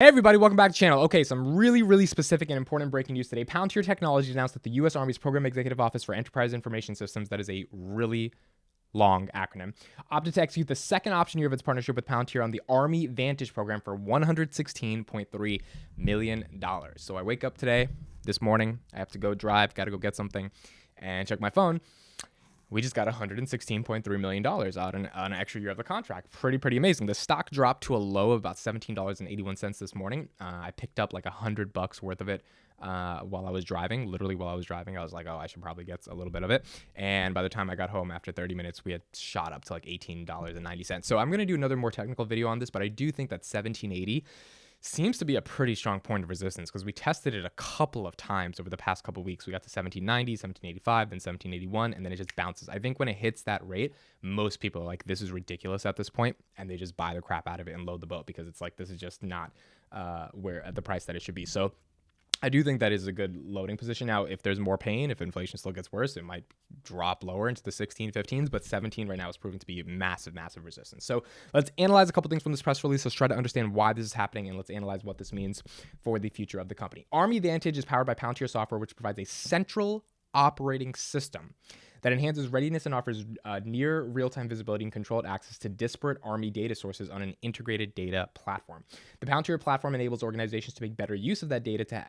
Hey everybody, welcome back to the channel. Okay, some really specific and important breaking news today. Palantir Technologies announced that the U.S. Army's Program Executive Office for Enterprise Information Systems, that is a really long acronym, opted to execute the second option year of its partnership with Palantir on the Army Vantage program for $116.3 million. So I wake up this morning, I have to go drive, got to go get something, and check my phone. We just got $116.3 million out on an extra year of the contract. Pretty amazing. The stock dropped to a low of about $17.81 this morning. I picked up like $100 worth of it while I was driving. Literally while I was driving, I was like, oh, I should probably get a little bit of it. And by the time I got home after 30 minutes, we had shot up to like $18.90. So I'm going to do another more technical video on this, but I do think that 1780 seems to be a pretty strong point of resistance because we tested it a couple of times over the past couple of weeks. We got to 1790, 1785, then 1781, and then it just bounces. I think when it hits that rate, most people are like, this is ridiculous at this point, and they just buy the crap out of it and load the boat because it's like, this is just not where at the price that it should be. So I do think that is a good loading position. Now, if there's more pain, if inflation still gets worse, it might drop lower into the 15s, but 17 right now is proving to be massive resistance. So let's analyze a couple things from this press release. Let's try to understand why this is happening, and let's analyze what this means for the future of the company. Army Vantage is powered by Palantir software, which provides a central operating system that enhances readiness and offers near real-time visibility and controlled access to disparate Army data sources on an integrated data platform. The Palantir platform enables organizations to make better use of that data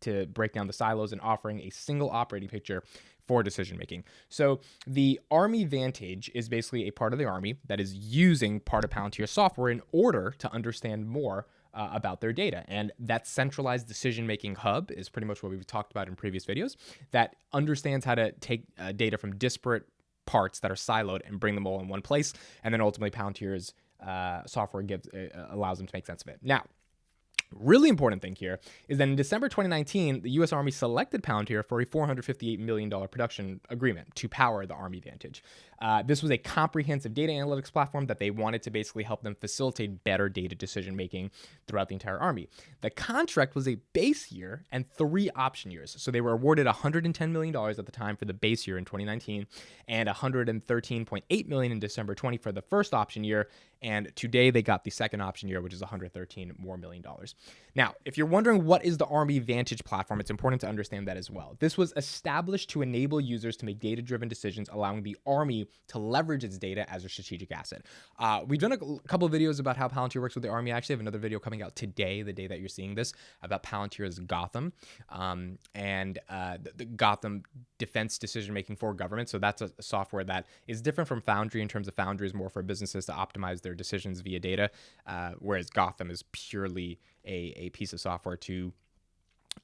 to break down the silos and offering a single operating picture for decision making. So the Army Vantage is basically a part of the Army that is using part of Palantir software in order to understand more about their data. And that centralized decision-making hub is pretty much what we've talked about in previous videos, that understands how to take data from disparate parts that are siloed and bring them all in one place. And then ultimately Palantir's software allows them to make sense of it. Now, really important thing here is that in December 2019, the U.S. Army selected Palantir for a $458 million production agreement to power the Army Vantage. This was a comprehensive data analytics platform that they wanted to basically help them facilitate better data decision making throughout the entire Army. The contract was a base year and 3 option years. So they were awarded $110 million at the time for the base year in 2019 and $113.8 million in December 20 for the first option year. And today they got the second option year, which is $113 more million. Now, if you're wondering what is the Army Vantage platform, it's important to understand that as well. This was established to enable users to make data-driven decisions, allowing the Army to leverage its data as a strategic asset. We've done a couple of videos about how Palantir works with the Army. I actually have another video coming out today, the day that you're seeing this, about Palantir's Gotham and the Gotham defense decision-making for government. So that's a software that is different from Foundry in terms of Foundry is more for businesses to optimize their decisions via data, whereas Gotham is purely a piece of software to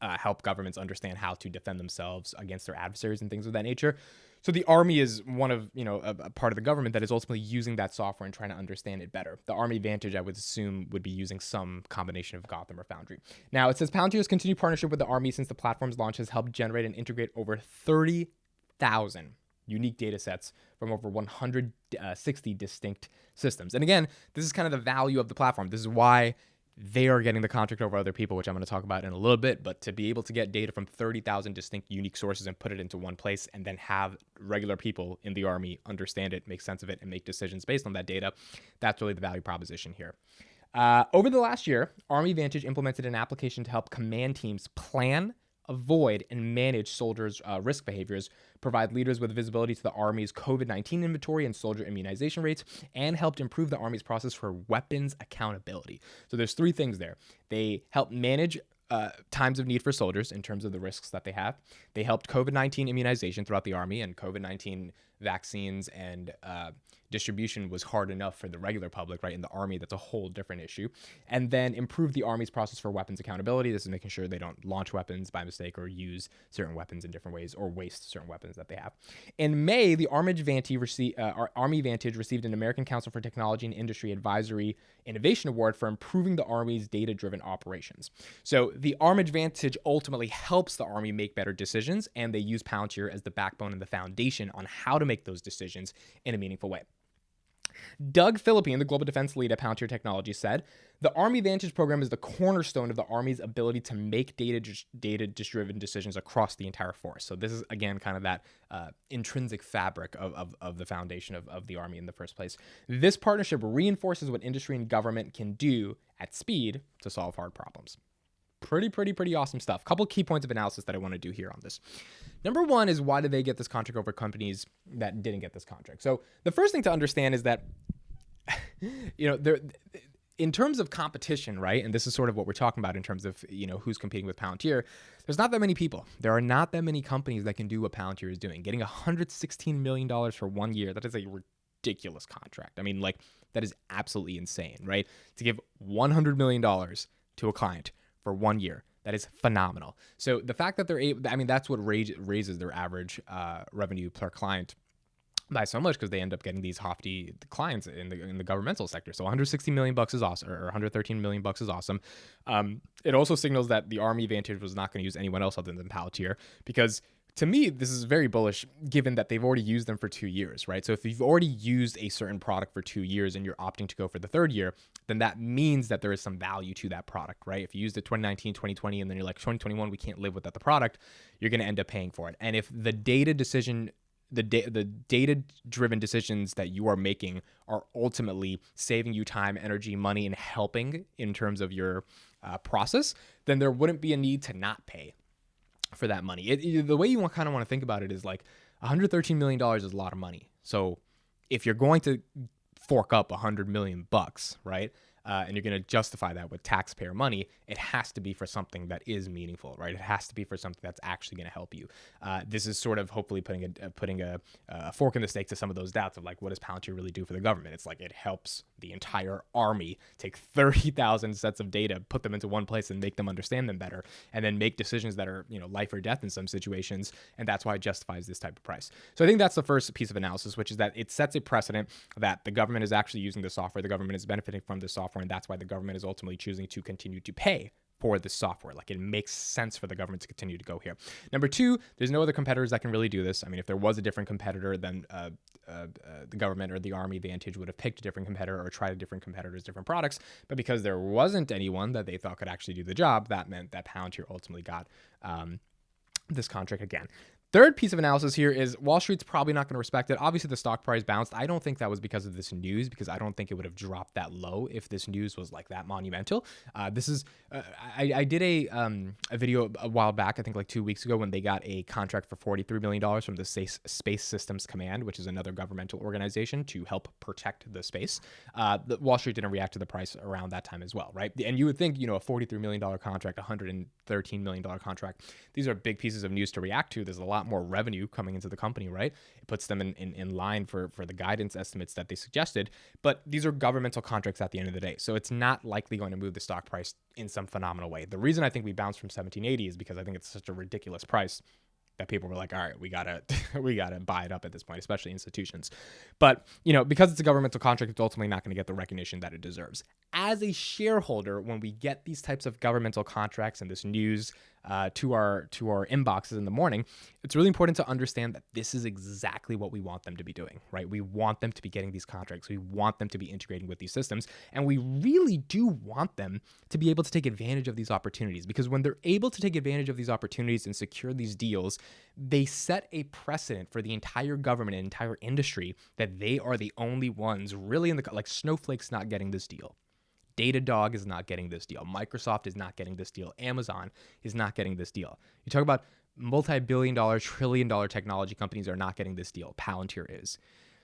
help governments understand how to defend themselves against their adversaries and things of that nature. So the Army is one of, a part of the government that is ultimately using that software and trying to understand it better. The Army Vantage, I would assume, would be using some combination of Gotham or Foundry. Now, it says Palantir's continued partnership with the Army since the platform's launch has helped generate and integrate over 30,000 unique data sets from over 160 distinct systems. And again, this is kind of the value of the platform. This is why they are getting the contract over other people, which I'm going to talk about in a little bit. But to be able to get data from 30,000 distinct unique sources and put it into one place and then have regular people in the Army understand it, make sense of it, and make decisions based on that data, that's really the value proposition here. Over the last year, Army Vantage implemented an application to help command teams plan, avoid, and manage soldiers' risk behaviors, provide leaders with visibility to the Army's COVID-19 inventory and soldier immunization rates, and helped improve the Army's process for weapons accountability. So there's 3 things there. They help manage times of need for soldiers in terms of the risks that they have. They helped COVID-19 immunization throughout the Army, and COVID-19 vaccines and distribution was hard enough for the regular public, right? In the Army, that's a whole different issue. And then improve the Army's process for weapons accountability. This is making sure they don't launch weapons by mistake or use certain weapons in different ways or waste certain weapons that they have. In May, the Army Vantage received an American Council for Technology and Industry Advisory Innovation Award for improving the Army's data-driven operations. So the Army Vantage ultimately helps the Army make better decisions, and they use Palantir as the backbone and the foundation on how to make those decisions in a meaningful way. Doug Philippine, the global defense lead at Palantir Technology, said, the Army Vantage program is the cornerstone of the Army's ability to make data-driven decisions across the entire force. So this is, again, kind of that intrinsic fabric of the foundation of the Army in the first place. This partnership reinforces what industry and government can do at speed to solve hard problems. Pretty awesome stuff. Couple key points of analysis that I want to do here on this. Number one is, why did they get this contract over companies that didn't get this contract? So the first thing to understand is that, there, in terms of competition, right? And this is sort of what we're talking about in terms of, who's competing with Palantir. There's not that many people. There are not that many companies that can do what Palantir is doing. Getting $116 million for 1 year, that is a ridiculous contract. I mean, like, that is absolutely insane, right? To give $100 million to a client for 1 year. That is phenomenal. So the fact that they're able, that's what raises their average revenue per client by so much, because they end up getting these hefty clients in the governmental sector. So $160 million is awesome, or $113 million is awesome. It also signals that the Army Vantage was not going to use anyone else other than Palantir, because to me, this is very bullish, given that they've already used them for 2 years, right? So if you've already used a certain product for 2 years and you're opting to go for the third year, then that means that there is some value to that product, right? If you used it 2019, 2020, and then you're like, 2021, we can't live without the product, you're going to end up paying for it. And if the data-driven decisions that you are making are ultimately saving you time, energy, money, and helping in terms of your process, then there wouldn't be a need to not pay for that money. The way you kind of want to think about it is like $113 million is a lot of money. So if you're going to fork up $100 million, right? And you're going to justify that with taxpayer money, it has to be for something that is meaningful, right? It has to be for something that's actually going to help you. This is sort of hopefully putting a fork in the steak to some of those doubts of like, what does Palantir really do for the government? It's like, it helps the entire army take 30,000 sets of data, put them into one place and make them understand them better, and then make decisions that are, life or death in some situations. And that's why it justifies this type of price. So I think that's the first piece of analysis, which is that it sets a precedent that the government is actually using the software. The government is benefiting from the software. And that's why the government is ultimately choosing to continue to pay for the software. Like, it makes sense for the government to continue to go here. Number two, there's no other competitors that can really do this. I mean, if there was a different competitor, then the government or the Army Vantage would have picked a different competitor or tried a different competitor's different products. But because there wasn't anyone that they thought could actually do the job, that meant that Palantir ultimately got this contract again. Third piece of analysis here is Wall Street's probably not going to respect it. Obviously, the stock price bounced. I don't think that was because of this news, because I don't think it would have dropped that low if this news was like that monumental. This is I did a video a while back, I think like 2 weeks ago, when they got a contract for $43 million from the Space Systems Command, which is another governmental organization to help protect the space. The Wall Street didn't react to the price around that time as well, right? And you would think, a $43 million contract, $113 million contract, these are big pieces of news to react to. There's a lot more revenue coming into the company, right? It puts them in line for the guidance estimates that they suggested. But these are governmental contracts at the end of the day. So it's not likely going to move the stock price in some phenomenal way. The reason I think we bounced from 1780 is because I think it's such a ridiculous price that people were like, all right, we gotta buy it up at this point, especially institutions. But, because it's a governmental contract, it's ultimately not going to get the recognition that it deserves. As a shareholder, when we get these types of governmental contracts and this news to our inboxes in the morning, it's really important to understand that this is exactly what we want them to be doing, right? We want them to be getting these contracts. We want them to be integrating with these systems. And we really do want them to be able to take advantage of these opportunities, because when they're able to take advantage of these opportunities and secure these deals, they set a precedent for the entire government and entire industry that they are the only ones really like Snowflake's not getting this deal. Datadog is not getting this deal. Microsoft is not getting this deal. Amazon is not getting this deal. You talk about multi-billion-dollar, trillion-dollar technology companies are not getting this deal. Palantir is.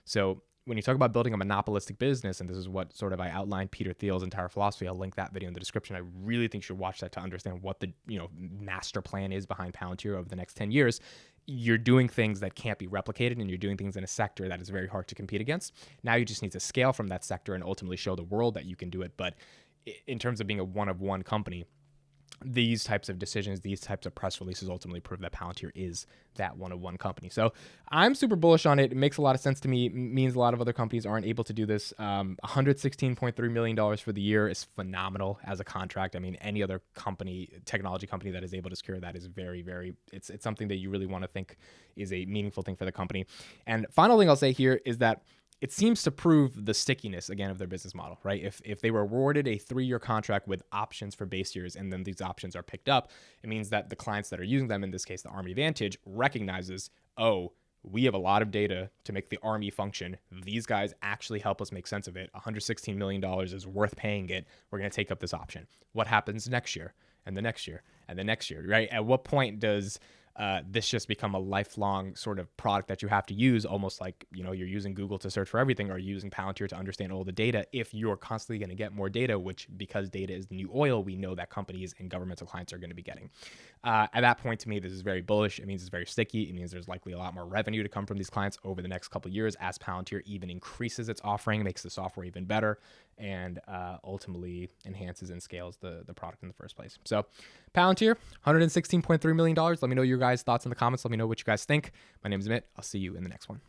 So when you talk about building a monopolistic business, and this is what sort of I outlined Peter Thiel's entire philosophy, I'll link that video in the description. I really think you should watch that to understand what the master plan is behind Palantir over the next 10 years. You're doing things that can't be replicated, and you're doing things in a sector that is very hard to compete against. Now you just need to scale from that sector and ultimately show the world that you can do it. But in terms of being a one-of-one company, these types of decisions, these types of press releases ultimately prove that Palantir is that one-of-one company. So I'm super bullish on it. It makes a lot of sense to me. It means a lot of other companies aren't able to do this. $116.3 million for the year is phenomenal as a contract. I mean, any other company, technology company that is able to secure that is very, very, it's something that you really want to think is a meaningful thing for the company. And final thing I'll say here is that it seems to prove the stickiness again of their business model, right? If they were awarded a 3-year contract with options for base years and then these options are picked up, it means that the clients that are using them, in this case the Army Vantage, recognizes, oh, we have a lot of data to make the Army function. These guys actually help us make sense of it. $116 million is worth paying it. We're going to take up this option. What happens next year and the next year and the next year, right? At what point does this just become a lifelong sort of product that you have to use, almost like, you're using Google to search for everything, or you're using Palantir to understand all the data, if you're constantly going to get more data, which, because data is the new oil, we know that companies and governmental clients are going to be getting. At that point, to me, this is very bullish. It means it's very sticky. It means there's likely a lot more revenue to come from these clients over the next couple of years as Palantir even increases its offering, makes the software even better, and ultimately enhances and scales the product in the first place. So Palantir, $116.3 million. Let me know your guys' thoughts in the comments. Let me know what you guys think. My name is Mitt. I'll see you in the next one.